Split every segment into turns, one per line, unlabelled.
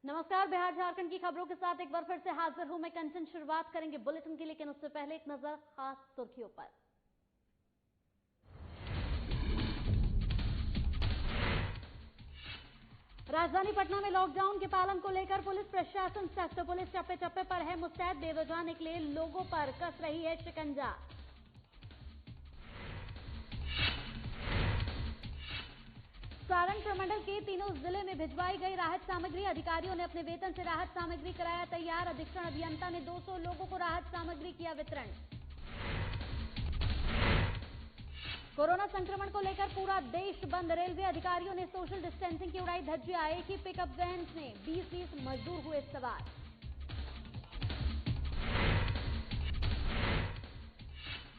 नमस्कार, बिहार झारखंड की खबरों के साथ एक बार फिर से हाजिर हूं मैं कंचन। शुरुआत करेंगे बुलेटिन की, लेकिन उससे पहले एक नजर खास सुर्खियों पर। राजधानी पटना में लॉकडाउन के पालन को लेकर पुलिस प्रशासन सख्त। पुलिस चप्पे चप्पे पर है मुस्तैद। बेवजह निकले लोगों पर कस रही है शिकंजा। सारण प्रमंडल के तीनों जिले में भिजवाई गई राहत सामग्री। अधिकारियों ने अपने वेतन से राहत सामग्री कराया तैयार। अधीक्षण अभियंता ने 200 लोगों को राहत सामग्री किया वितरण। कोरोना संक्रमण को लेकर पूरा देश बंद। रेलवे अधिकारियों ने सोशल डिस्टेंसिंग की उड़ाई धज्जियां। एक ही पिकअप वैन में 20-20 मजदूर हुए सवार।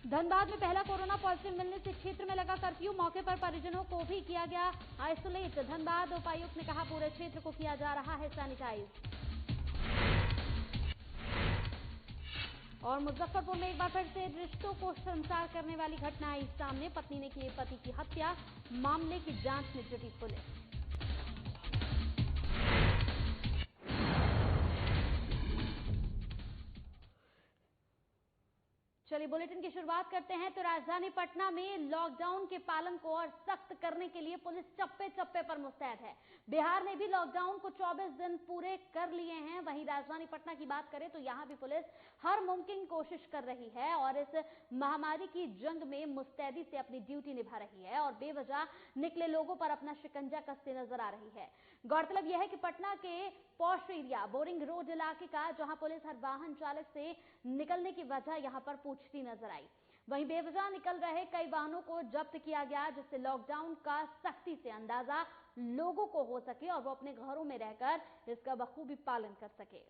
धनबाद में पहला कोरोना पॉजिटिव मिलने से क्षेत्र में लगा कर्फ्यू। मौके पर परिजनों को भी किया गया आइसोलेट। धनबाद उपायुक्त ने कहा पूरे क्षेत्र को किया जा रहा है सैनिटाइज। और मुजफ्फरपुर में एक बार फिर से रिश्तों को शर्मसार करने वाली घटना आई सामने। पत्नी ने की पति की हत्या। मामले की जांच में जुटी पुलिस। चलिए बुलेटिन की शुरुआत करते हैं। तो राजधानी पटना में लॉकडाउन के पालन को और सख्त करने के लिए पुलिस चप्पे चप्पे पर मुस्तैद है। बिहार ने भी लॉकडाउन को 24 दिन पूरे कर लिए हैं। वहीं राजधानी पटना की बात करें तो यहां भी पुलिस हर मुमकिन कोशिश कर रही है और इस महामारी की जंग में मुस्तैदी से अपनी ड्यूटी निभा रही है और बेवजह निकले लोगों पर अपना शिकंजा कसते नजर आ रही है। गौरतलब यह है कि पटना के पॉश एरिया बोरिंग रोड इलाके का जहां पुलिस हर वाहन चालक से निकलने की वजह यहां पर पूछती नजर आई। वहीं बेवजह निकल रहे कई वाहनों को जब्त किया गया, जिससे लॉकडाउन का सख्ती से अंदाजा लोगों को हो सके और वो अपने घरों में रहकर इसका बखूबी पालन कर सके।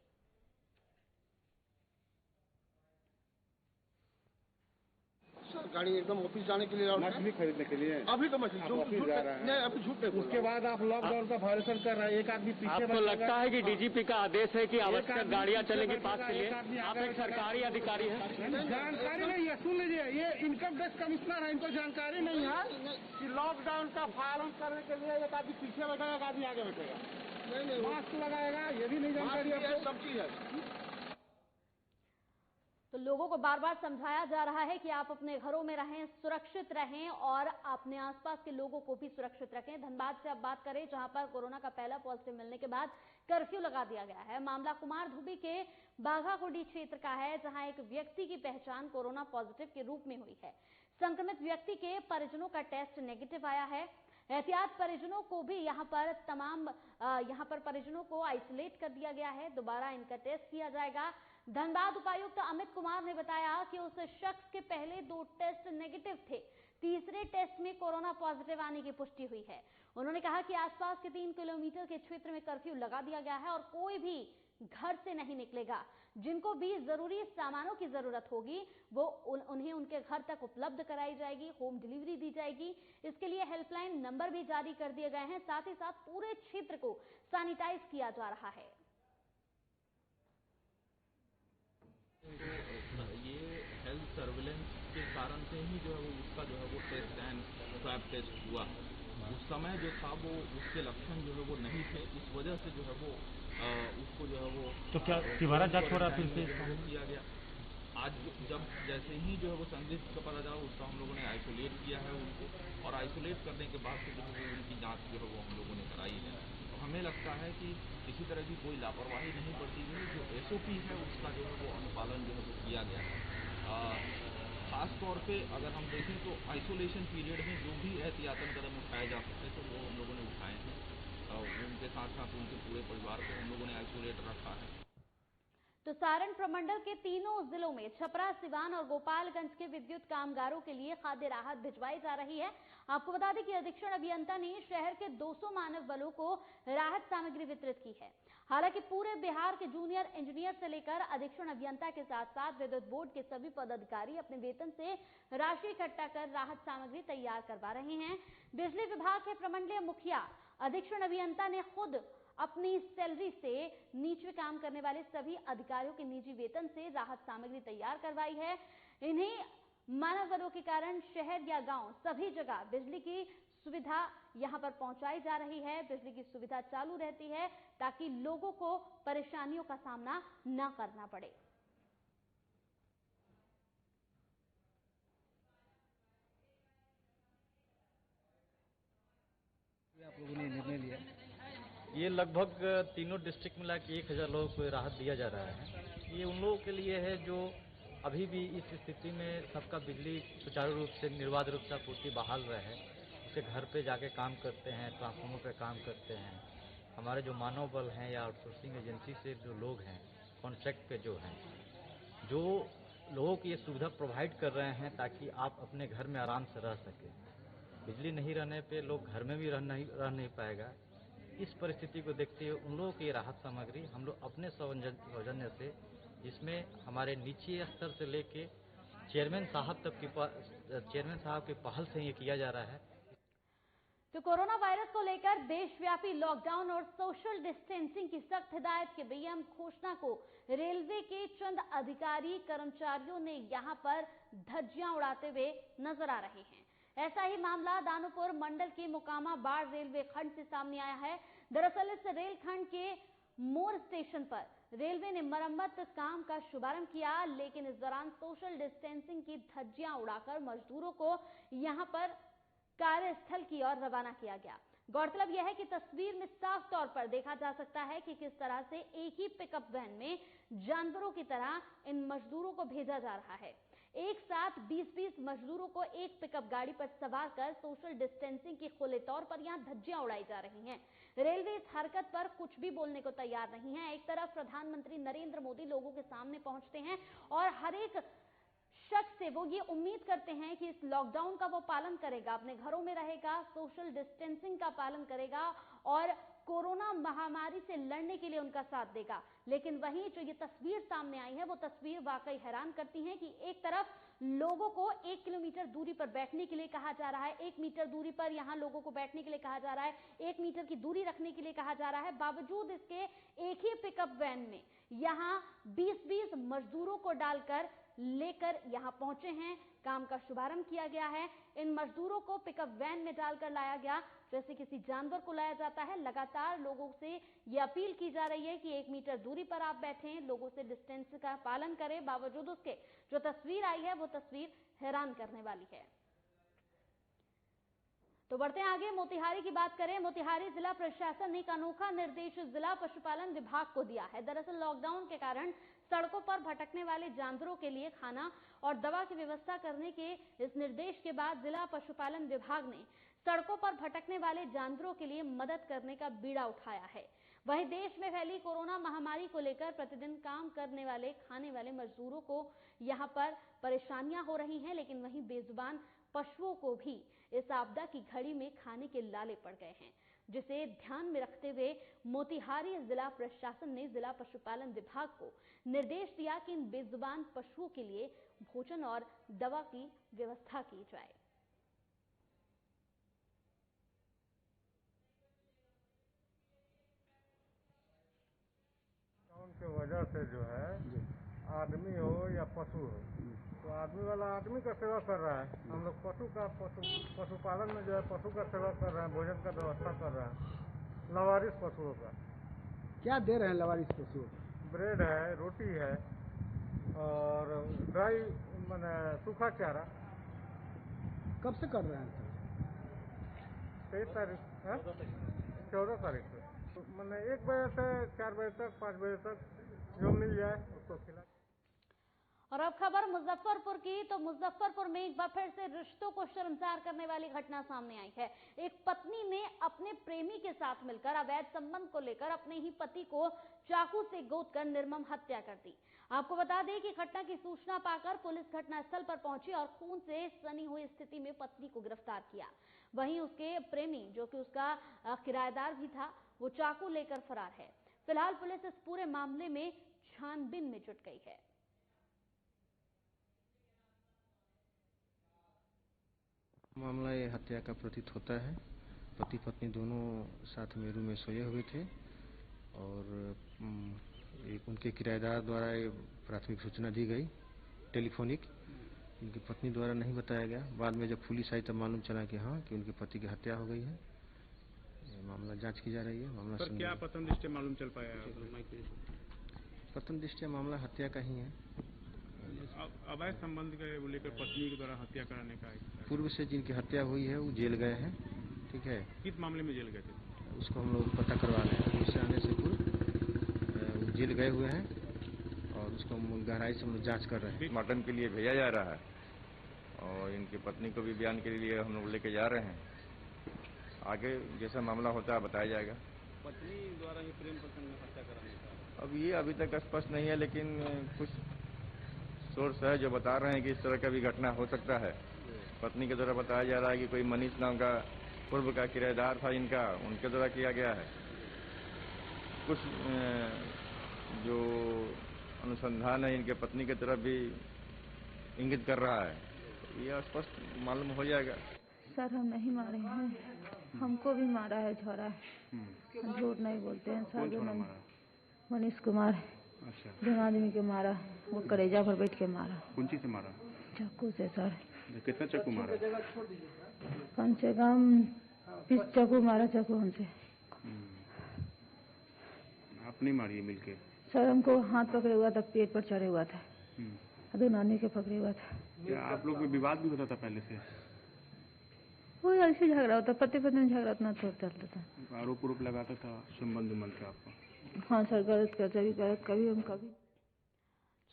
सर गाड़ी एकदम ऑफिस जाने के लिए
मछली खरीदने के लिए
अभी तो मछली
ऑफिस जा रहा है।
अभी झूठ नहीं।
उसके बाद आप लॉकडाउन का वायलेशन कर रहे हैं। एक आदमी पीछे
आपको लगता है कि डीजीपी का आदेश है कि आवश्यक गाड़ियां चलेंगी पास के लिए? आप एक सरकारी अधिकारी हैं।
जानकारी नहीं है, सुन लीजिए, ये इनकम टैक्स कमिश्नर है, इनको जानकारी नहीं है कि लॉकडाउन का पालन करने के लिए एक आदमी पीछे बैठेगा, एक आदमी आगे बैठेगा, नहीं मास्क लगाएगा, ये भी नहीं जानकारी है।
सब चीज है।
तो लोगों को बार बार समझाया जा रहा है कि आप अपने घरों में रहें, सुरक्षित रहें और अपने आसपास के लोगों को भी सुरक्षित रखें। धनबाद से अब बात करें, जहां पर कोरोना का पहला पॉजिटिव मिलने के बाद कर्फ्यू लगा दिया गया है। मामला कुमार धुबी के बाघाकुंडी क्षेत्र का है, जहां एक व्यक्ति की पहचान कोरोना पॉजिटिव के रूप में हुई है। संक्रमित व्यक्ति के परिजनों का टेस्ट नेगेटिव आया है। एहतियात परिजनों को भी यहां पर परिजनों को आइसोलेट कर दिया गया है। दोबारा इनका टेस्ट किया जाएगा। धनबाद उपायुक्त अमित कुमार ने बताया कि उस शख्स के पहले 2 टेस्ट नेगेटिव थे। तीसरे टेस्ट में कोरोना पॉजिटिव आने की पुष्टि हुई है। उन्होंने कहा कि आसपास के 3 किलोमीटर के क्षेत्र में कर्फ्यू लगा दिया गया है और कोई भी घर से नहीं निकलेगा। जिनको भी जरूरी सामानों की जरूरत होगी वो उन्हें उनके घर तक उपलब्ध कराई जाएगी, होम डिलीवरी दी जाएगी। इसके लिए हेल्पलाइन नंबर भी जारी कर दिए गए हैं। साथ ही साथ पूरे क्षेत्र को सैनिटाइज किया जा रहा है।
ये हेल्थ सर्विलेंस के कारण से ही जो है वो उसका जो है वो टेस्ट एंड स्वैब टेस्ट हुआ। उस समय जो था वो उसके लक्षण जो है वो नहीं थे, इस वजह से जो है वो उसको जो है वो
तो क्या दोबारा जांच हो रहा है फिर से
किया गया। आज जब जैसे ही जो है वो संदिग्ध का पता चला, उसका हम लोगों ने आइसोलेट किया है उनको, और आइसोलेट करने के बाद से जो है वो उनकी जांच जो है वो हम लोगों ने कराई है। तो हमें लगता है कि किसी तरह की कोई लापरवाही नहीं बरती गई। जो SOP है उसका जो है वो अनुपालन जो है वो किया गया है। खास तौर पे अगर हम देखें तो आइसोलेशन पीरियड में जो भी एहतियातन कदम उठाए जा सकते थे वो हम लोगों ने उठाए हैं। उनके साथ साथ उनके पूरे परिवार को हम लोगों ने आइसोलेट रखा है।
तो सारण प्रमंडल के तीनों जिलों में छपरा, सिवान और गोपालगंज के विद्युत कामगारों के लिए खाद्य राहत भिजवाई जा रही है। आपको बता दें कि अधीक्षण अभियंता ने शहर के 200 मानव बलों को राहत सामग्री वितरित की है। हालांकि पूरे बिहार के जूनियर इंजीनियर से लेकर अधीक्षण अभियंता के साथ साथ विद्युत बोर्ड के सभी पदाधिकारी अपने वेतन से राशि इकट्ठा कर राहत सामग्री तैयार करवा रहे हैं। बिजली विभाग के प्रमंडलीय मुखिया अधीक्षण अभियंता ने खुद अपनी सैलरी से नीचे काम करने वाले सभी अधिकारियों के निजी वेतन से राहत सामग्री तैयार करवाई है। इन्हीं मानव बलों के कारण शहर या गांव सभी जगह बिजली की सुविधा यहां पर पहुंचाई जा रही है। बिजली की सुविधा चालू रहती है ताकि लोगों को परेशानियों का सामना न करना पड़े।
आप लोगों ने निर्णय लिया,
ये लगभग तीनों डिस्ट्रिक्ट मिला के 1000 लोगों को राहत दिया जा रहा है। ये उन लोगों के लिए है जो अभी भी इस स्थिति में सबका बिजली सुचारू रूप से निर्बाध रूप से आपूर्ति बहाल रहे, उसके घर पे जाके काम करते हैं, ट्रांसफार्मर पे काम करते हैं। हमारे जो मानव बल हैं या आउटसोर्सिंग एजेंसी से जो लोग हैं, कॉन्ट्रैक्ट पे जो हैं, जो लोगों की ये सुविधा प्रोवाइड कर रहे हैं ताकि आप अपने घर में आराम से रह सकें। बिजली नहीं रहने पे लोग घर में भी रह नहीं पाएगा। इस परिस्थिति को देखते हुए उन लोगों की राहत सामग्री हम लोग अपने सौजन्य से, जिसमें हमारे निचले स्तर से लेके चेयरमैन साहब तक चेयरमैन साहब की पहल से ये किया जा रहा है।
तो कोरोना वायरस को लेकर देशव्यापी लॉकडाउन और सोशल डिस्टेंसिंग की सख्त हिदायत के बेयम घोषणा को रेलवे के चंद अधिकारी कर्मचारियों ने यहां पर धज्जियां उड़ाते हुए नजर आ रहे हैं। ऐसा ही मामला दानोपुर मंडल के मोकामा बाढ़ रेलवे खंड से सामने आया है। दरअसल इस रेलखंड के मोर स्टेशन पर रेलवे ने मरम्मत काम का शुभारंभ किया, लेकिन इस दौरान सोशल डिस्टेंसिंग की धज्जियां उड़ाकर मजदूरों को यहां पर कार्यस्थल की ओर रवाना किया गया। गौरतलब यह है कि तस्वीर में साफ तौर पर देखा जा सकता है कि किस तरह से एक ही पिकअप वैन में जानवरों की तरह इन मजदूरों को भेजा जा रहा है। एक साथ 20-20 मजदूरों को एक पिकअप गाड़ी पर सवार कर सोशल डिस्टेंसिंग के खुले तौर पर यहां धज्जियां उड़ाई जा रही हैं। रेलवे इस हरकत पर कुछ भी बोलने को तैयार नहीं है। एक तरफ प्रधानमंत्री नरेंद्र मोदी लोगों के सामने पहुंचते हैं और हर एक शख्स से वो ये उम्मीद करते हैं कि इस लॉकडाउन का वो पालन करेगा, अपने घरों में रहेगा, सोशल डिस्टेंसिंग का पालन करेगा और कोरोना महामारी से लड़ने के लिए उनका साथ देगा। लेकिन वहीं जो ये तस्वीर सामने आई है वो तस्वीर वाकई हैरान करती है कि एक तरफ लोगों को 1 किलोमीटर दूरी पर बैठने के लिए कहा जा रहा है, 1 मीटर दूरी पर यहां लोगों को बैठने के लिए कहा जा रहा है, 1 मीटर की दूरी रखने के लिए कहा जा रहा है। बावजूद इसके एक ही पिकअप वैन में यहां 20-20 मजदूरों को डालकर लेकर यहां पहुंचे हैं। काम का शुभारंभ किया गया है। इन मजदूरों को पिकअप वैन में डालकर लाया गया जैसे किसी जानवर को लाया जाता है। लगातार लोगों से यह अपील की जा रही है कि 1 मीटर दूरी पर आप बैठें, लोगों से डिस्टेंस का पालन करें। बावजूद उसके जो तस्वीर आई है वो तस्वीर हैरान करने वाली है। तो बढ़ते हैं आगे, मोतिहारी की बात करें। मोतिहारी जिला प्रशासन ने एक अनोखा निर्देश जिला पशुपालन विभाग को दिया है। दरअसल लॉकडाउन के कारण सड़कों पर भटकने वाले जानवरों के लिए खाना और दवा की व्यवस्था करने के इस निर्देश के बाद जिला पशुपालन विभाग ने सड़कों पर भटकने वाले जानवरों के लिए मदद करने का बीड़ा उठाया है। वहीं देश में फैली कोरोना महामारी को लेकर प्रतिदिन काम करने वाले खाने वाले मजदूरों को यहां पर परेशानियां हो रही हैं, लेकिन वहीं बेजुबान पशुओं को भी इस आपदा की घड़ी में खाने के लाले पड़ गए हैं, जिसे ध्यान में रखते हुए मोतिहारी जिला प्रशासन ने जिला पशुपालन विभाग को निर्देश दिया कि इन बेजुबान पशुओं के लिए भोजन और दवा की व्यवस्था की जाए।
की वजह से जो है आदमी हो या पशु हो, तो आदमी वाला आदमी का सेवा कर रहा है। हम लोग पशुपालन में जो है पशु का सेवा कर रहे हैं, भोजन का व्यवस्था कर रहे हैं लवारिस पशुओं का।
क्या दे रहे हैं लवारिस पशुओं?
ब्रेड है, रोटी है और ड्राई मैंने सूखा चारा।
कब से कर रहे हैं?
23 तारीख 14 तारीख से मैंने 1 बजे से 4 बजे तक 5 बजे तक जो मिल जाए उसको खिला।
और अब खबर मुजफ्फरपुर की। तो मुजफ्फरपुर में एक बार फिर से रिश्तों को शर्मसार करने वाली घटना सामने आई है। एक पत्नी ने अपने प्रेमी के साथ मिलकर अवैध संबंध को लेकर अपने ही पति को चाकू से गोदकर निर्मम हत्या कर दी। आपको बता दें कि घटना की सूचना पाकर पुलिस घटनास्थल पर पहुंची और खून से सनी हुई स्थिति में पत्नी को गिरफ्तार किया। वहीं उसके प्रेमी, जो कि उसका किराएदार भी था, वो चाकू लेकर फरार है। फिलहाल पुलिस इस पूरे मामले में छानबीन में जुट गई है।
मामला ये हत्या का प्रतीत होता है। पति पत्नी दोनों साथ में रूम में सोए हुए थे और उनके किराएदार द्वारा प्राथमिक सूचना दी गई टेलीफोनिक। उनकी पत्नी द्वारा नहीं बताया गया। बाद में जब पुलिस आई तब मालूम चला कि हाँ, कि उनके पति की हत्या हो गई है। मामला जांच की जा रही है। मामला
सर क्या प्रथम दृष्टया मालूम चल पाया है?
प्रथम दृष्टया मामला हत्या का ही है।
अवैध संबंध के लेकर पत्नी के द्वारा हत्या कराने का
पूर्व से जिनकी हत्या हुई है वो जेल गए हैं। ठीक है,
किस मामले में जेल गए थे?
उसको हम लोग पता करवा रहे हैं। पुलिस आने से पूर्व जेल गए हुए हैं और उसको हम गहराई से हम लोग जाँच कर रहे हैं।
मटन के लिए भेजा जा रहा है और इनकी पत्नी को भी बयान के लिए हम लोग लेके जा रहे हैं। आगे जैसा मामला होता है बताया जाएगा।
पत्नी द्वारा ही प्रेम प्रसंग में हत्या कराने का
अब ये अभी तक स्पष्ट नहीं है, लेकिन कुछ सोर्स है जो बता रहे हैं कि इस तरह का भी घटना हो सकता है। पत्नी के द्वारा बताया जा रहा है कि कोई मनीष नाम का पूर्व का किराएदार था इनका, उनके द्वारा किया गया है। कुछ जो अनुसंधान है इनके पत्नी की तरफ भी इंगित कर रहा है, ये स्पष्ट मालूम हो जाएगा।
सर हम नहीं मारे हैं, हमको भी मारा है छोरा। झूठ नहीं बोलते हैं सर। जो मनीष कुमार
अच्छा,
दोनों आदमी के मारा, वो कलेजा पर बैठ के मारा।
कौन चीज से मारा?
चाकू से सर।
कितना चाकू मारा?
कम से कम 20 चाकू मारा। चाकू हमसे
आप नहीं मारिए मिलके?
सर हमको हाथ पकड़े हुआ था, पेट पर चढ़े हुआ था, दोनों आदमी के पकड़े हुआ था।
क्या आप लोग में विवाद भी होता था पहले से?
वो ऐसे झगड़ा होता, पति पत्नी में झगड़ा उतना तो चलता था।
आरोप लगाता था संबंध के आपको?
हाँ सर, गलत करता भी, गलत कभी हम कभी।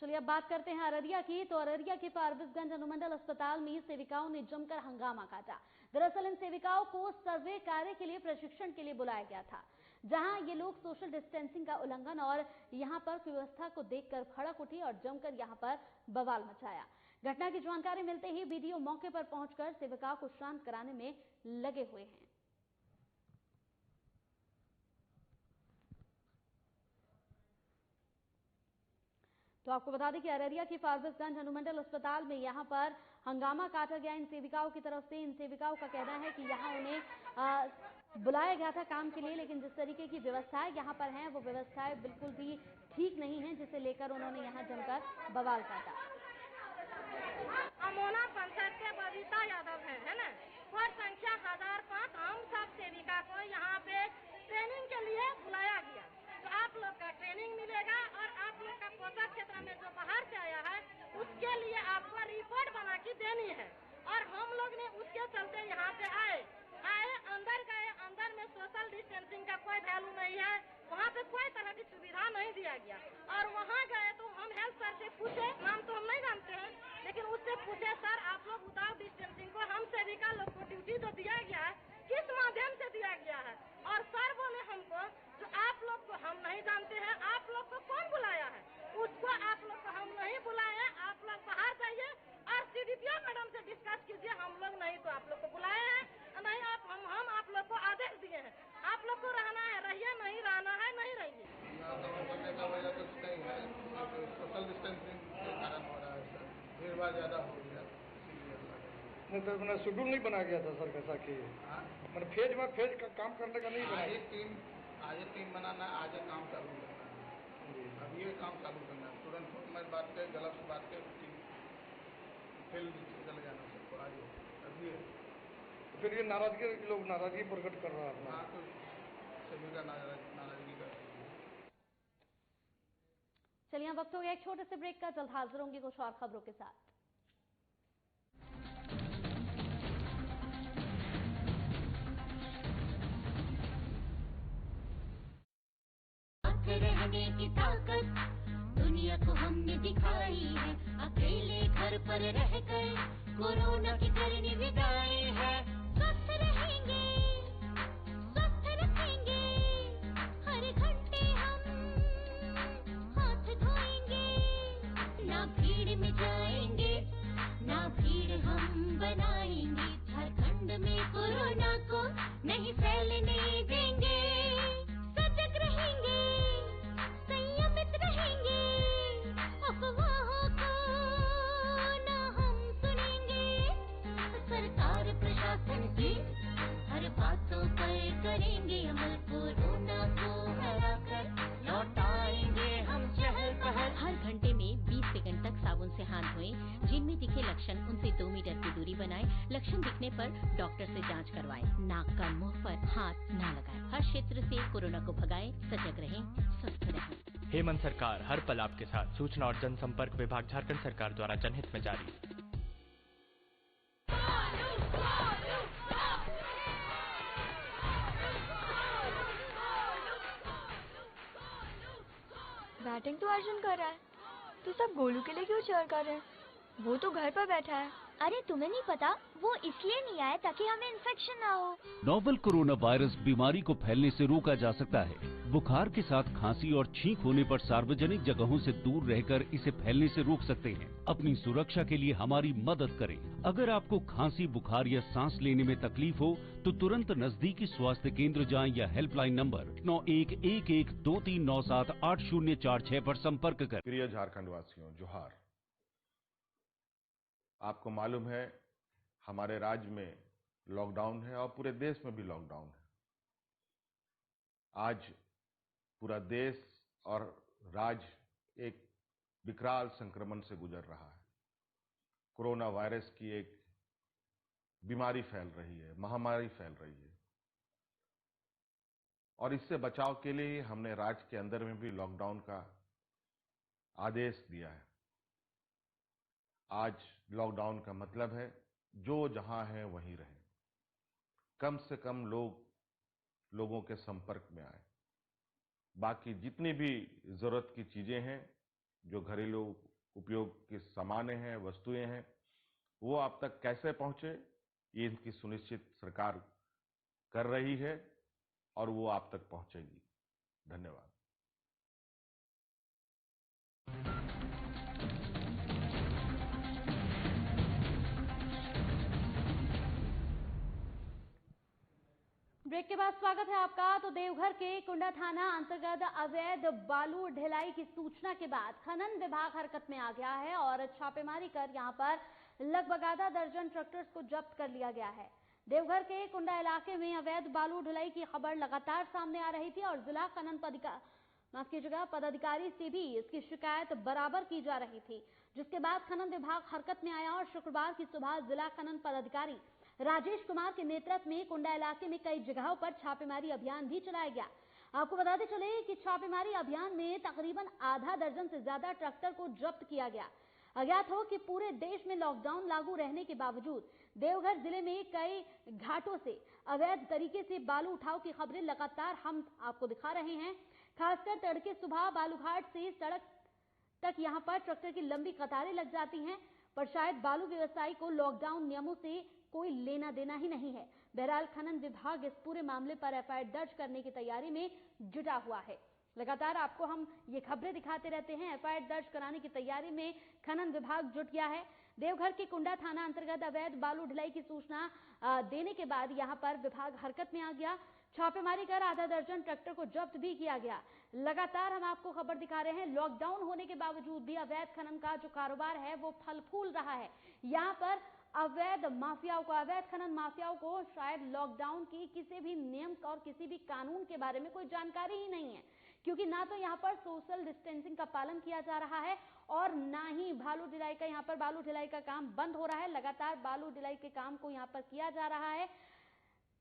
चलिए अब बात करते हैं अररिया की। तो अररिया के फारबिसगंज अनुमंडल अस्पताल में सेविकाओं ने जमकर हंगामा काटा। दरअसल इन सेविकाओं को सर्वे कार्य के लिए प्रशिक्षण के लिए बुलाया गया था, जहां ये लोग सोशल डिस्टेंसिंग का उल्लंघन और यहां पर व्यवस्था को देखकर भड़क उठी और जमकर यहां पर बवाल मचाया। घटना की जानकारी मिलते ही बीडीओ मौके पर पहुंचकर सेविकाओं को शांत कराने में लगे हुए हैं। तो आपको बता दें कि अररिया की फारबिसगंज अनुमंडल अस्पताल में यहां पर हंगामा काटा गया इन सेविकाओं की तरफ से। इन सेविकाओं का कहना है कि यहां उन्हें बुलाया गया था काम के लिए, लेकिन जिस तरीके की व्यवस्थाएं यहां पर हैं वो व्यवस्थाएं बिल्कुल भी ठीक नहीं हैं, जिसे लेकर उन्होंने यहां जमकर बवाल काटा।
अमोना पंचायत के बबीता यादव है ना, और संख्या 1005 हम सब सेविका को यहाँ पे ट्रेनिंग के लिए बुलाया गया। तो आप लोग का ट्रेनिंग मिलेगा और आप लोग का पोषक क्षेत्र में जो बाहर से आया है उसके लिए आपको रिपोर्ट बना के देनी है। और हम लोग ने उसके चलते यहाँ पे आए, अंदर गए। अंदर में सोशल डिस्टेंसिंग का कोई वैल्यू नहीं है, वहाँ पे कोई तरह की सुविधा नहीं दिया गया। और वहाँ गए तो हम हेल्थ सर से पूछे, नाम तो हम नहीं जानते हैं, लेकिन उससे पूछे सर आप लोग विदाउट डिस्टेंसिंग को हम सेविका लोग को ड्यूटी तो दिया गया है, किस माध्यम से दिया गया है? और सर बोले हमको जो आप लोग को हम नहीं जानते हैं, आप लोग को कौन बुलाया है? उसको आप लोग को हम नहीं बुलाए, आप लोग बाहर जाइए और सीडीपीओ मैडम से डिस्कस कीजिए। हम लोग नहीं तो आप लोग को बुलाए हैं, नहीं हम आप लोग को आदेश दिए हैं, आप लोग को रहना है रहिए, नहीं रहना है नहीं रहिए।
सोशल डिस्टेंसिंग के कारण हो रहा है सर, भीड़ भाड़ ज्यादा हो गया।
नहीं तो मैंने शेड्यूल नहीं बनाया गया था सर, कैसा कि मैंने फेज का काम करने का नहीं बनाया।
आज टीम बनाना है, आज काम चालू करना है, अब ये काम चालू करना है। तुरंत मैं बात कर गलत बात कर फील्ड चले जाना सबको आज अभी।
फिर ये नाराजगी, लोग नाराजगी प्रकट कर रहा है।
हाँ, तो सभी का नाराजगी कर।
चलिए वक्त हो गया एक छोटे से ब्रेक का। जल्द हाजिर होंगे कुछ और खबरों के साथ।
रहने की ताकत दुनिया को हमने दिखाई है, अकेले घर पर रहकर कोरोना की करनी विदाई है। स्वस्थ रहेंगे, स्वस्थ रखेंगे, हर घंटे हम हाथ धोएंगे, ना भीड़ में जाएंगे, ना भीड़ हम बनाएंगे। झारखंड में कोरोना को नहीं फैलने देंगे, सजग रहेंगे, संयमित रहेंगे, अफवाहों को ना हम सुनेंगे। सरकार प्रशासन की लक्षण दिखने पर डॉक्टर से जांच करवाएं। नाक कान मुंह पर हाथ न लगाएं। हर क्षेत्र से कोरोना को भगाएं, सजग रहें, स्वस्थ रहें।
हेमंत सरकार, हर पल आपके साथ। सूचना और जनसंपर्क विभाग, झारखंड सरकार द्वारा जनहित में जारी।
बैटिंग तो अर्जुन कर रहा है, तो सब गोलू के लिए क्यों चीयर कर रहे हैं? वो तो घर पर बैठा है।
अरे तुम्हें नहीं पता, वो इसलिए नहीं आया ताकि हमें इन्फेक्शन ना हो।
नोवेल कोरोना वायरस बीमारी को फैलने से रोका जा सकता है। बुखार के साथ खांसी और छींक होने पर सार्वजनिक जगहों से दूर रहकर इसे फैलने से रोक सकते हैं। अपनी सुरक्षा के लिए हमारी मदद करें। अगर आपको खांसी, बुखार या सांस लेने में तकलीफ हो तो तुरंत नजदीकी स्वास्थ्य केंद्र जाएं या हेल्पलाइन नंबर 911123978046 पर संपर्क करें।
प्रिय झारखंड वासियों, जोहार। आपको मालूम है हमारे राज्य में लॉकडाउन है और पूरे देश में भी लॉकडाउन है। आज पूरा देश और राज्य एक विकराल संक्रमण से गुजर रहा है। कोरोना वायरस की एक बीमारी फैल रही है, महामारी फैल रही है, और इससे बचाव के लिए हमने राज्य के अंदर में भी लॉकडाउन का आदेश दिया है। आज लॉकडाउन का मतलब है जो जहां है वहीं रहें, कम से कम लोगों के संपर्क में आए। बाकी जितनी भी जरूरत की चीजें हैं, जो घरेलू उपयोग के सामान हैं, वस्तुएं हैं, वो आप तक कैसे पहुंचे, ये इनकी सुनिश्चित सरकार कर रही है और वो आप तक पहुंचेगी। धन्यवाद।
ब्रेक के बाद स्वागत है आपका। तो देवघर के कुंडा थाना अंतर्गत अवैध बालू ढिलाई की सूचना के बाद खनन विभाग हरकत में आ गया है और छापेमारी कर यहां पर लगभग आधा दर्जन ट्रैक्टर्स को जब्त कर लिया गया है। देवघर के कुंडा इलाके में अवैध बालू ढुलाई की खबर लगातार सामने आ रही थी और जिला खनन पदाधिकारी से भी इसकी शिकायत बराबर की जा रही थी, जिसके बाद खनन विभाग हरकत में आया और शुक्रवार की सुबह जिला खनन पदाधिकारी राजेश कुमार के नेतृत्व में कुंडा इलाके में कई जगहों पर छापेमारी अभियान भी चलाया गया। आपको बताते चले कि छापेमारी अभियान में तकरीबन आधा दर्जन से ज्यादा ट्रैक्टर को जब्त किया गया। अज्ञात हो कि पूरे देश में लॉकडाउन लागू रहने के बावजूद देवघर जिले में कई घाटों से अवैध तरीके से बालू उठाव की खबरें लगातार हम आपको दिखा रहे हैं। खासकर तड़के सुबह बालूघाट से सड़क तक यहां पर ट्रैक्टर की लंबी कतारें लग जाती हैं, पर शायद बालू व्यवसायी को लॉकडाउन नियमों से कोई लेना देना ही नहीं है। बहरहाल खनन विभाग इस पूरे मामले पर एफआईआर दर्ज करने की तैयारी में जुटा हुआ है। लगातार आपको हम ये खबरें दिखाते रहते हैं। एफआईआर दर्ज कराने की तैयारी में खनन विभाग जुट गया है। देवघर के कुंडा थाना अंतर्गत अवैध बालू ढुलाई की सूचना देने के बाद यहां पर विभाग हरकत में आ गया। छापेमारी कर आधा दर्जन ट्रैक्टर को जब्त भी किया गया। लगातार हम आपको खबर दिखा रहे हैं, लॉकडाउन होने के बावजूद भी अवैध खनन का जो कारोबार है वो फल फूल रहा है। यहाँ पर अवैध खनन माफियाओं को शायद लॉकडाउन की किसी भी नियम और किसी भी कानून के बारे में कोई जानकारी ही नहीं है, क्योंकि ना तो यहाँ पर सोशल डिस्टेंसिंग का पालन किया जा रहा है और ना ही बालू ढिलाई का काम बंद हो रहा है। लगातार बालू ढिलाई के काम को यहाँ पर किया जा रहा है।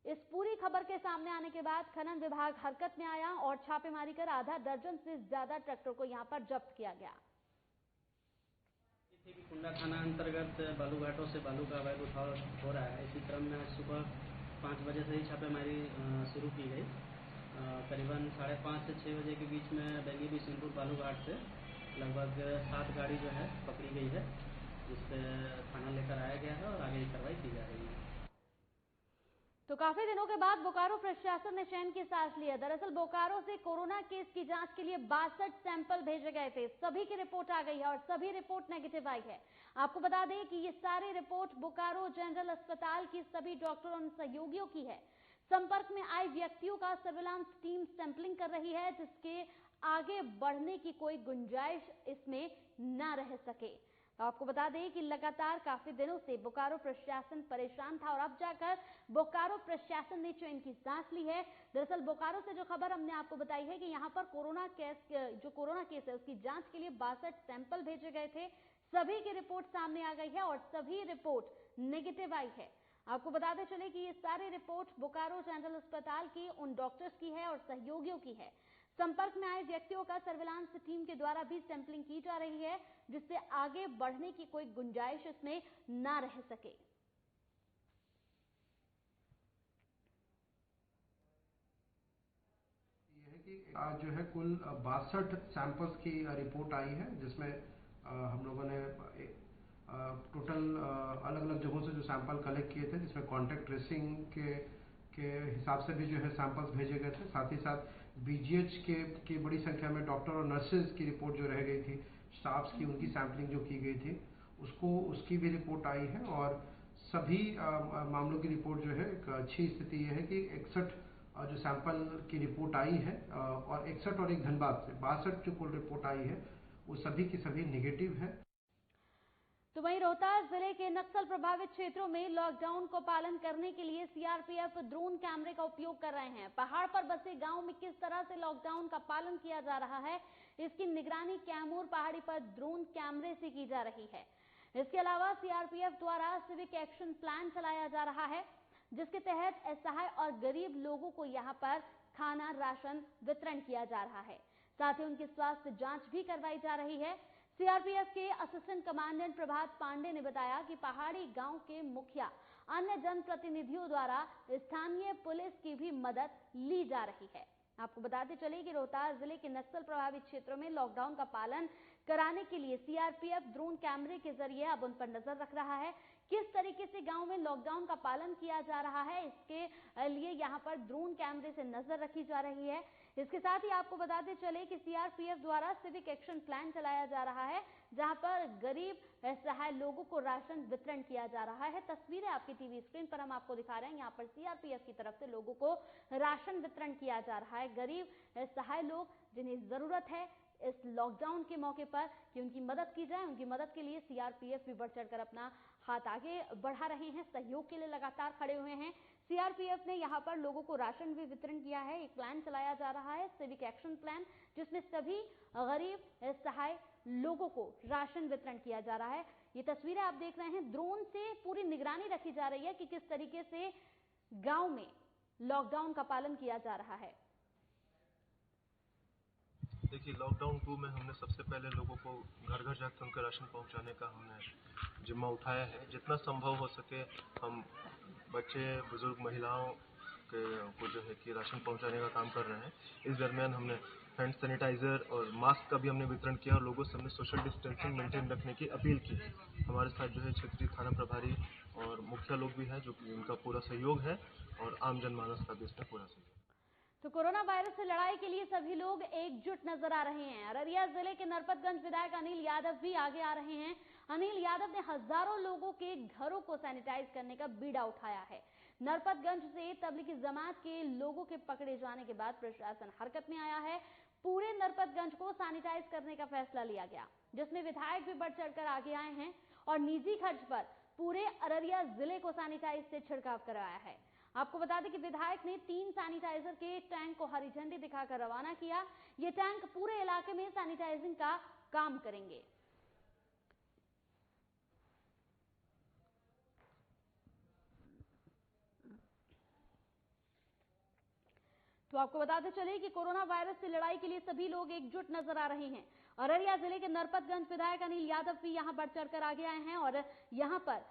इस पूरी खबर के सामने आने के बाद खनन विभाग हरकत में आया और छापेमारी कर आधा दर्जन से ज्यादा ट्रैक्टर को यहाँ पर जब्त किया गया।
कुंडा थाना अंतर्गत बालूघाटों से बालू का अवैध उठाव हो रहा है। इसी क्रम में सुबह 5 बजे से ही छापेमारी शुरू की गई। करीबन 5:30 से 6 बजे के बीच में बेंगी बिशनपुर बालूघाट से लगभग 7 गाड़ी जो है पकड़ी गई है, जिससे थाना लेकर आया गया है और आगे की कार्रवाई की जा रही है।
तो काफी दिनों के बाद बोकारो प्रशासन ने चैन की सांस ली है। दरअसल बोकारो से कोरोना केस की जांच के लिए 62 सैंपल भेजे गए थे। सभी की रिपोर्ट आ गई है और सभी रिपोर्ट नेगेटिव आई है। आपको बता दें कि ये सारी रिपोर्ट बोकारो जनरल अस्पताल की सभी डॉक्टरों और सहयोगियों की है। संपर्क में आए व्यक्तियों का सर्विलांस टीम सैंपलिंग कर रही है, जिसके आगे बढ़ने की कोई गुंजाइश इसमें न रह सके। तो आपको बता दें कि लगातार काफी दिनों से बोकारो प्रशासन परेशान था और अब जाकर बोकारो प्रशासन ने चैन की सांस ली है। दरअसल बोकारो से जो खबर हमने आपको बताई है कि यहाँ पर कोरोना केस है उसकी जांच के लिए 62 सैंपल भेजे गए थे। सभी की रिपोर्ट सामने आ गई है और सभी रिपोर्ट नेगेटिव आई है। आपको बताते चले कि ये सारी रिपोर्ट बोकारो जनरल अस्पताल की उन डॉक्टर्स की है और सहयोगियों की है। संपर्क में आए व्यक्तियों का सर्विलांस टीम के द्वारा भी सैंपलिंग की जा रही है, जिससे आगे बढ़ने की कोई गुंजाइश इसमें ना रह सके।
आज जो है कुल 62 सैंपल्स की रिपोर्ट आई है, जिसमें हम लोगों ने टोटल अलग अलग जगहों से जो सैंपल कलेक्ट किए थे, जिसमें कॉन्टैक्ट ट्रेसिंग के हिसाब से भी जो है सैंपल्स भेजे गए थे। साथ ही साथ बीजीएच की बड़ी संख्या में डॉक्टर और नर्सेज की रिपोर्ट जो रह गई थी, स्टाफ्स की, उनकी सैंपलिंग जो की गई थी, उसकी भी रिपोर्ट आई है। और सभी मामलों की रिपोर्ट जो है, एक अच्छी स्थिति यह है कि 61 जो सैंपल की रिपोर्ट आई है और 61 और एक धनबाद से 62 जो कुल रिपोर्ट आई है, वो सभी की सभी नेगेटिव है।
तो वहीं रोहतास जिले के नक्सल प्रभावित क्षेत्रों में लॉकडाउन को पालन करने के लिए सीआरपीएफ ड्रोन कैमरे का उपयोग कर रहे हैं। पहाड़ पर बसे गांव में किस तरह से लॉकडाउन का पालन किया जा रहा है, इसकी निगरानी कैमूर पहाड़ी पर ड्रोन कैमरे से की जा रही है। इसके अलावा सीआरपीएफ द्वारा सिविक एक्शन प्लान चलाया जा रहा है, जिसके तहत असहाय और गरीब लोगों को यहां पर खाना राशन वितरण किया जा रहा है। साथ ही उनकी स्वास्थ्य जांच भी करवाई जा रही है। सीआरपीएफ के असिस्टेंट कमांडेंट प्रभात पांडे ने बताया कि पहाड़ी गांव के मुखिया, अन्य जनप्रतिनिधियों द्वारा स्थानीय पुलिस की भी मदद ली जा रही है। आपको बताते चले कि रोहतास जिले के नक्सल प्रभावित क्षेत्रों में लॉकडाउन का पालन कराने के लिए सीआरपीएफ ड्रोन कैमरे के जरिए अब उन पर नजर रख रहा है। किस तरीके से गांव में लॉकडाउन का पालन किया जा रहा है, इसके लिए यहां पर ड्रोन कैमरे से नजर रखी जा रही है। इसके साथ ही आपको बताते चले कि सीआरपीएफ द्वारा सिविक एक्शन प्लान चलाया जा रहा है, जहां पर गरीब असहाय लोगों को राशन वितरण किया जा रहा है। तस्वीरें आपकी टीवी स्क्रीन पर हम आपको दिखा रहे हैं। यहाँ पर सीआरपीएफ की तरफ से लोगों को राशन वितरण किया जा रहा है। गरीब असहाय लोग जिन्हें जरूरत है इस लॉकडाउन के मौके पर कि उनकी मदद की जाए, उनकी मदद के लिए सीआरपीएफ भी बढ़ चढ़कर अपना हाथ आगे बढ़ा रहे हैं, सहयोग के लिए लगातार खड़े हुए हैं। सीआरपीएफ ने यहां पर लोगों को राशन भी वितरण किया है। एक प्लान चलाया जा रहा है, सिविक एक्शन प्लान, जिसमें सभी गरीब असहाय लोगों को राशन वितरण किया जा रहा है। ये तस्वीरें आप देख रहे हैं, ड्रोन से पूरी निगरानी रखी जा रही है कि किस तरीके से गांव में लॉकडाउन का पालन किया जा रहा है।
देखिए, लॉकडाउन 2 में हमने सबसे पहले लोगों को घर घर जाकर उनका राशन पहुंचाने का हमने जिम्मा उठाया है। जितना संभव हो सके हम बच्चे, बुजुर्ग, महिलाओं को जो है कि राशन पहुंचाने का काम कर रहे हैं। इस दरमियान हमने हैंड सैनिटाइजर और मास्क का भी हमने वितरण किया और लोगों से हमने सोशल डिस्टेंसिंग मेंटेन रखने की अपील की। हमारे साथ जो है क्षेत्रीय थाना प्रभारी और मुखिया लोग भी हैं, जो कि उनका पूरा सहयोग है, और आम जनमानस का भी इसमें पूरा सहयोग।
तो कोरोना वायरस से लड़ाई के लिए सभी लोग एकजुट नजर आ रहे हैं। अररिया जिले के नरपतगंज विधायक अनिल यादव भी आगे आ रहे हैं। अनिल यादव ने हजारों लोगों के घरों को सैनिटाइज करने का बीड़ा उठाया है। नरपतगंज से तबलीगी जमात के लोगों के पकड़े जाने के बाद प्रशासन हरकत में आया है। पूरे नरपतगंज को सैनिटाइज करने का फैसला लिया गया, जिसमें विधायक भी बढ़ चढ़कर आगे आए हैं और निजी खर्च पर पूरे अररिया जिले को सैनिटाइज से छिड़काव कराया है। आपको बता दें कि विधायक ने 3 सैनिटाइजर के टैंक को हरी झंडी दिखाकर रवाना किया। ये टैंक पूरे इलाके में सैनिटाइजिंग का काम करेंगे। तो आपको बताते चले कि कोरोना वायरस से लड़ाई के लिए सभी लोग एकजुट नजर आ रहे हैं। अररिया जिले के नरपतगंज विधायक अनिल यादव भी यहां बढ़ चढ़कर आगे आए हैं और यहां पर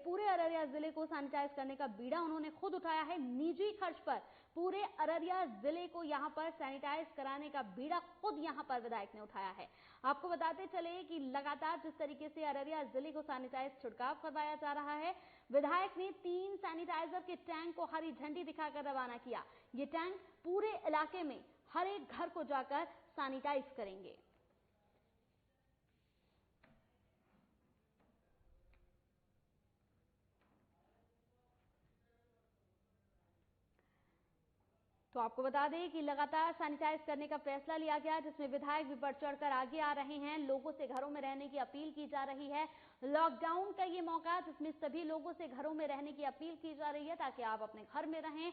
पूरे अररिया जिले को सैनिटाइज करने का बीड़ा उन्होंने खुद उठाया है। निजी खर्च पर पूरे अररिया जिले को यहां पर सैनिटाइज कराने का बीड़ा खुद यहां पर विधायक ने उठाया है। आपको बताते चले कि लगातार जिस तरीके से अररिया जिले को सैनिटाइज छिड़काव करवाया जा रहा है, विधायक ने 3 सैनिटाइजर के टैंक को हरी झंडी दिखाकर रवाना किया। ये टैंक पूरे इलाके में हर एक घर को जाकर सैनिटाइज करेंगे। तो आपको बता दें कि लगातार सैनिटाइज करने का फैसला लिया गया, जिसमें विधायक भी बढ़ चढ़कर आगे आ रहे हैं। लोगों से घरों में रहने की अपील की जा रही है। लॉकडाउन का ये मौका जिसमें सभी लोगों से घरों में रहने की अपील की जा रही है, ताकि आप अपने घर में रहें,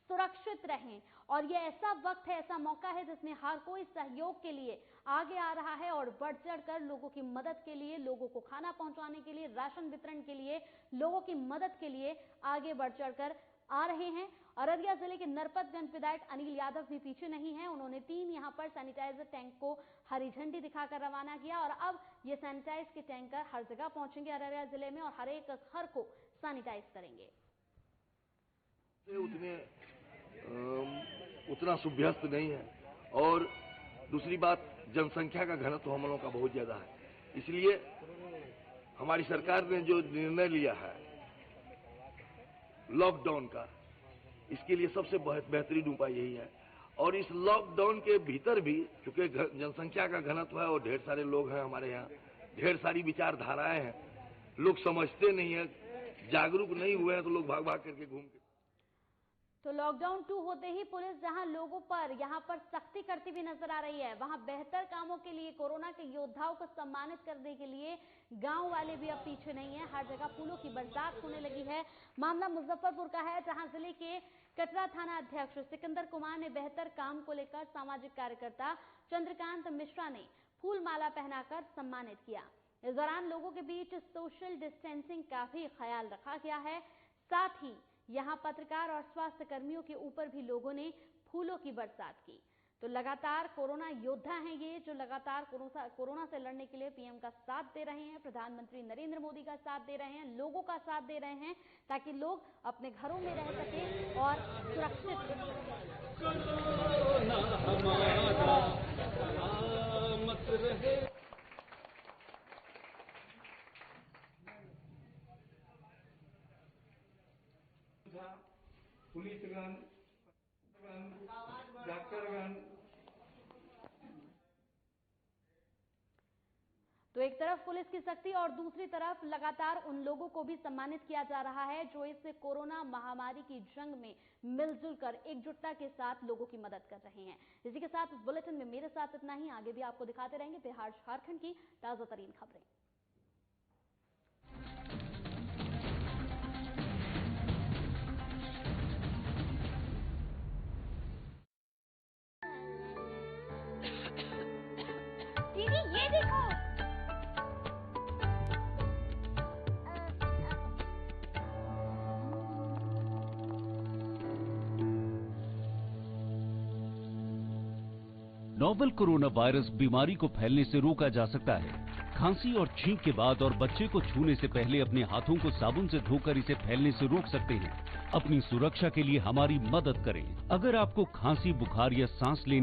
सुरक्षित रहें। और ये ऐसा वक्त है, ऐसा मौका है जिसमें हर कोई सहयोग के लिए आगे आ रहा है और बढ़ चढ़कर लोगों की मदद के लिए, लोगों को खाना पहुंचाने के लिए, राशन वितरण के लिए, लोगों की मदद के लिए आगे बढ़ चढ़कर आ रहे हैं। अररिया जिले के नरपतगंज विधायक अनिल यादव भी पीछे नहीं हैं। उन्होंने 3 यहां पर सैनिटाइजर टैंक को हरी झंडी दिखाकर रवाना किया और अब ये सैनिटाइज के टैंकर हर जगह पहुंचेंगे अररिया जिले में और हर एक घर को सैनिटाइज करेंगे।
उतना सुभ्यस्त नहीं है और दूसरी बात, जनसंख्या का घनत्व हम लोगों का बहुत ज्यादा है। इसलिए हमारी सरकार ने जो निर्णय लिया है लॉकडाउन का, इसके लिए सबसे बेहतरीन उपाय यही है। और इस लॉकडाउन के भीतर भी क्योंकि जनसंख्या का घनत्व है और ढेर सारे लोग हैं हमारे यहाँ, ढेर सारी विचारधाराएं हैं, लोग समझते नहीं है, जागरूक नहीं हुए हैं, तो लोग भाग भाग करके घूम के।
तो लॉकडाउन 2 होते ही पुलिस जहां लोगों पर यहां पर सख्ती करती हुई नजर आ रही है, वहां बेहतर कामों के लिए, कोरोना के योद्धाओं को सम्मानित करने के लिए गांव वाले भी अब पीछे नहीं है। हर जगह फूलों की बरसात होने लगी है। मामला मुजफ्फरपुर का है, जहां जिले के कटरा थाना अध्यक्ष सिकंदर कुमार ने बेहतर काम को लेकर सामाजिक कार्यकर्ता चंद्रकांत मिश्रा ने फूल माला पहनाकर सम्मानित किया। इस दौरान लोगों के बीच सोशल डिस्टेंसिंग का भी ख्याल रखा गया है। साथ ही यहां पत्रकार और स्वास्थ्य कर्मियों के ऊपर भी लोगों ने फूलों की बरसात की। तो लगातार कोरोना योद्धा हैं ये, जो लगातार कोरोना से लड़ने के लिए पीएम का साथ दे रहे हैं, प्रधानमंत्री नरेंद्र मोदी का साथ दे रहे हैं, लोगों का साथ दे रहे हैं, ताकि लोग अपने घरों में रह सकें और सुरक्षित रह सकें।
पुलिसगण, डॉक्टरगण।
तो एक तरफ पुलिस की सख्ती और दूसरी तरफ लगातार उन लोगों को भी सम्मानित किया जा रहा है जो इस कोरोना महामारी की जंग में मिलजुल कर एकजुटता के साथ लोगों की मदद कर रहे हैं। इसी के साथ इस बुलेटिन में मेरे साथ इतना ही। आगे भी आपको दिखाते रहेंगे बिहार झारखंड की ताजा तरीन खबरें।
दीदी ये देखो,
नोवेल कोरोना वायरस बीमारी को फैलने से रोका जा सकता है। खांसी और छींक के बाद और बच्चे को छूने से पहले अपने हाथों को साबुन से धोकर इसे फैलने से रोक सकते हैं। अपनी सुरक्षा के लिए हमारी मदद करें। अगर आपको खांसी, बुखार या सांस लेने